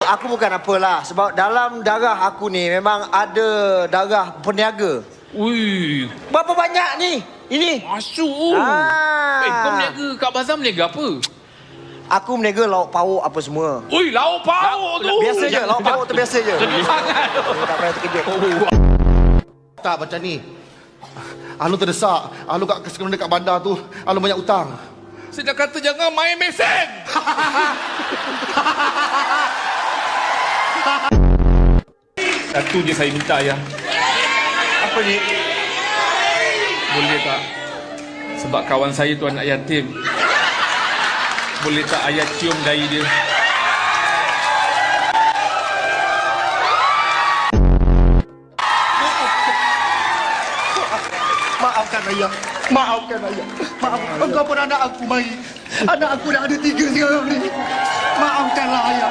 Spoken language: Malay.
Aku bukan apalah. Sebab dalam darah aku ni memang ada darah peniaga. Ui, Berapa banyak ni? Ini. masuk. Kau meniaga kat bazar meniaga apa? Aku meniaga lauk pauk apa semua. Ui, lauk pauk tu. Biasa je, lauk pauk tu biasa je. Sedih sangat tu. Tak payah terkejut. Tak macam ni. Alu terdesak. Alu kat sekolah dekat bandar tu. Alu banyak utang. Saya dah kata jangan main mesin. Satu je saya minta ya. Apa ni? Boleh tak? Sebab kawan saya tu anak yatim. Boleh tak ayah cium dahi dia? Maafkan ayah. Maafkan ayah. Maaf. Engkau pun anak aku, Mai. Anak aku dah ada 3 sekarang ni. Maafkanlah ayah.